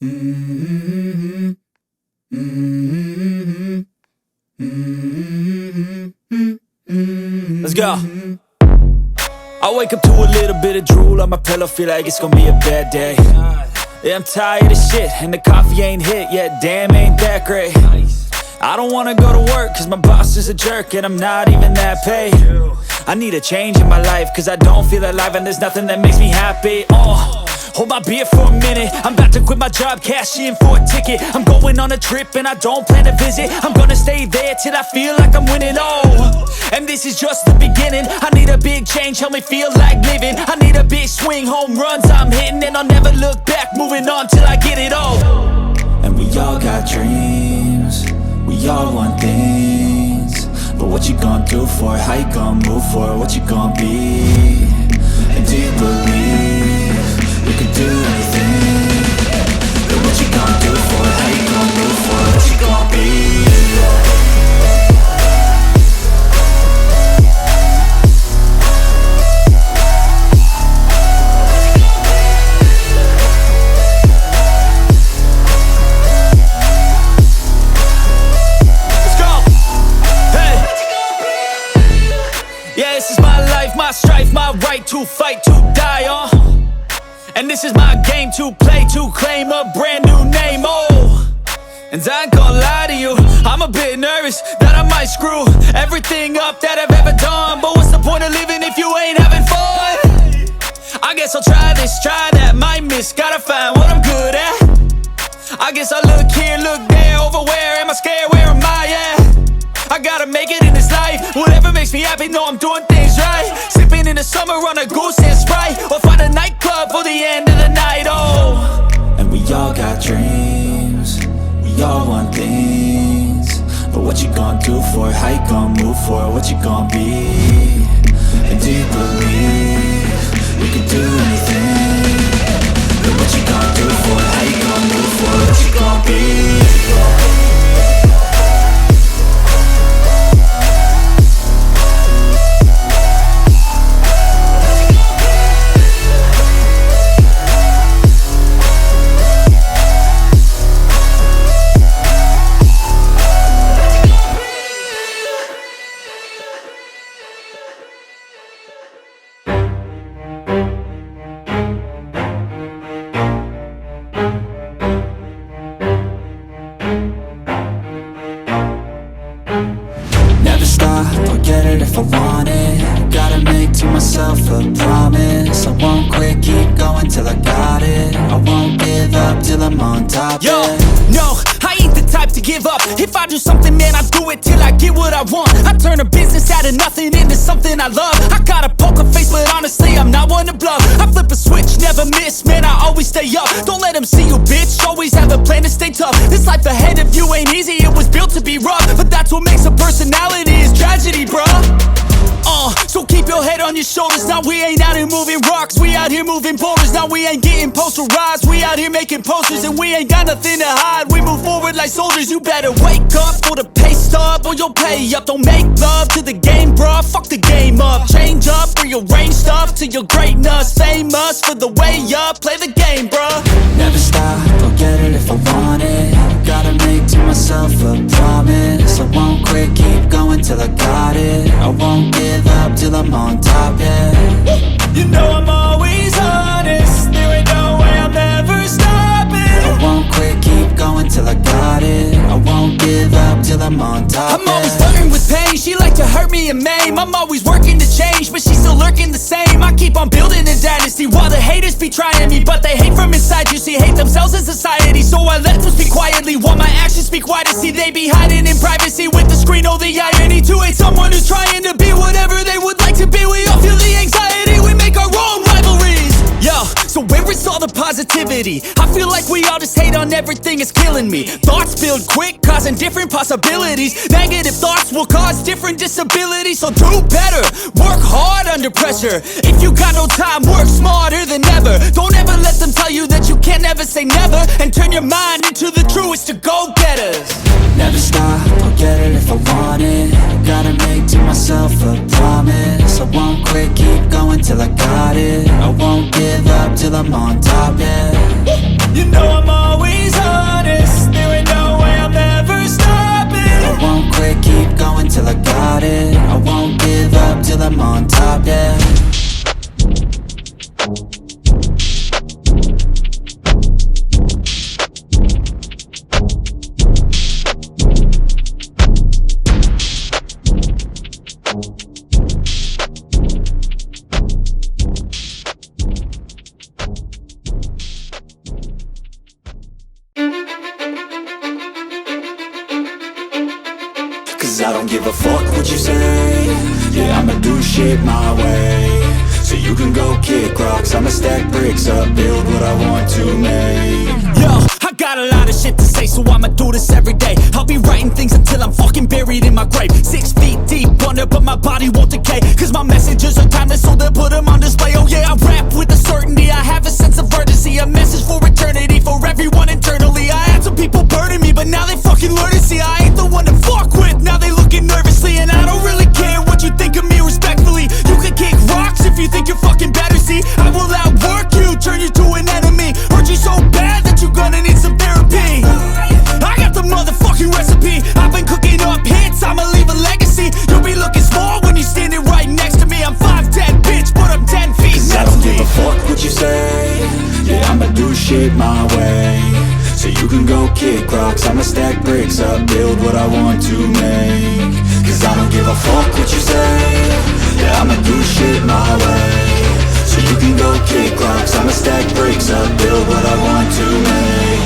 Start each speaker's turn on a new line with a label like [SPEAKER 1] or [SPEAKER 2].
[SPEAKER 1] Mm-hmm. Mm-hmm. Mm-hmm. Let's go. I wake up to a little bit of drool on my pillow, feel like it's gonna be a bad day. Yeah, I'm tired of shit, and the coffee ain't hit yet, damn, ain't that great. I don't wanna go to work, cause my boss is a jerk, and I'm not even that paid. I need a change in my life, cause I don't feel alive, and there's nothing that makes me happy. Hold my beer for a minute, I'm about to quit my job, cash in for a ticket. I'm going on a trip and I don't plan to visit. I'm gonna stay there till I feel like I'm winning, and this is just the beginning. I need a big change, help me feel like living. I need a big swing, home runs I'm hitting, and I'll never look back, moving on till I get it all. And we all got dreams, we all want things, but what you gonna do for it? How you gonna move for it? What you gonna be? And do you believe you can do anything? But what you gonna do for it? How you gonna move for it? What you gonna be? This is my life, my strife, my right to fight, to die on. And this is my game to play, to claim a brand new name, And I ain't gonna lie to you, I'm a bit nervous that I might screw everything up that I've ever done. But what's the point of living if you ain't having fun? I guess I'll try this, try that, might miss, gotta find what I'm good at. I guess I look here, look there, over where am I scared, where am I at? I gotta make it in this life, whatever makes me happy, know I'm doing things right. Sipping in the summer on a goose and Sprite, or find a nightclub for the end of the night, And we all got dreams, we all want things, but what you gonna do for it? How you gonna move for it? What you gonna be? And do you believe you can do anything? But what you gonna do for it? How you gonna move for it? What you gonna be? I'll get it if I want it. Gotta make to myself a promise. I won't quit, keep going till I got it. I won't give up till I'm on top.
[SPEAKER 2] Yo, no, I ain't the type to give up. If I do something, man, I do it till I get what I want. I turn a business out of nothing into something I love. I got a poker face, but honestly, I'm not one to bluff. I flip a switch, never miss, man, I always stay up. Don't let them see you, bitch, always have a plan to stay tough. This life ahead of you ain't easy, it was built to be rough. But that's what makes a personality, is tragedy, bruh. So keep your head on your shoulders. Now we ain't out here moving rocks, we out here moving boulders. Now we ain't getting posterized, we out here making posters. And we ain't got nothing to hide, we move forward like soldiers. You better wake up for the pay stub, or you'll pay up. Don't make love to the game, bruh, fuck the game up. Change up, rearrange stuff to your greatness. Famous for the way up, play the game, bruh.
[SPEAKER 1] Never stop, I'll get it if I want it. Gotta make to myself a promise. I won't quit, keep going till I got it. I won't give up till I'm on top, yeah.
[SPEAKER 2] You know I'm always honest, there ain't no way I'm ever stopping.
[SPEAKER 1] I won't quit, keep going till I got it. I won't give up till I'm on top,
[SPEAKER 2] I'm always flirting with pain, she like to hurt me and maim. I'm always working to change, but she's still lurking the same. I keep on building a dynasty while the haters be trying me. But they hate from inside, you see, hate themselves in society. So I let them speak quietly while my actions speak wider. See, they be hiding in privacy with the screen, oh the irony. To hate someone who's trying to be whatever they would like to be. We all feel the anxiety, we make our own rivalries. Yo, so where is all the positivity? I feel like we all just hate on everything, it's killing me. Thoughts build quick, causing different possibilities. Negative thoughts will cause different disabilities. So do better, work hard under pressure. If you got no time, work smarter than ever. Don't ever let them tell you that you can't ever say never. And turn your mind into the truest of go-getters.
[SPEAKER 1] Never stop, I'll get it if I want it. Gotta make to myself a promise. I won't quit, keep going till I got it. I won't give up till I'm on top, yeah.
[SPEAKER 2] You know I'm always
[SPEAKER 1] Cause I don't give a fuck what you say. Yeah, I'ma do shit my way. So you can go kick rocks, I'ma stack bricks up, build what I want to make.
[SPEAKER 2] Yo, I got a lot of shit to say, so I'ma do this every day. I'll be writing things until I'm fucking buried in my grave. 6 feet deep under, but my body won't decay. Cause my messages are timeless, so they'll put them on display. Oh yeah, I rap with a certainty, I have a sense of urgency. A message for eternity, for everyone internally. I had some people burning me, but now they fucking learn to see I ain't the one to fuck with, now they looking nervously. And I don't really care what you think of me respectfully. You can kick rocks if you think you're fucking better, see. I will outwork you, turn you to an enemy. Hurt you so bad that you're gonna need some therapy. I got the motherfucking recipe. I've been cooking up hits, I'ma leave a legacy. You'll be looking small when you're standing right next to me. I'm 5'10", bitch, but I'm 10 feet
[SPEAKER 1] Cause I
[SPEAKER 2] next
[SPEAKER 1] don't
[SPEAKER 2] to
[SPEAKER 1] give
[SPEAKER 2] me.
[SPEAKER 1] a fuck what you say. Yeah, I'ma do shit my way. So you can go kick rocks, I'ma stack bricks up, build what I want to make. Cause I don't give a fuck what you say. Yeah, I'ma do shit my way. So you can go kick rocks, I'ma stack bricks up, build what I want to make.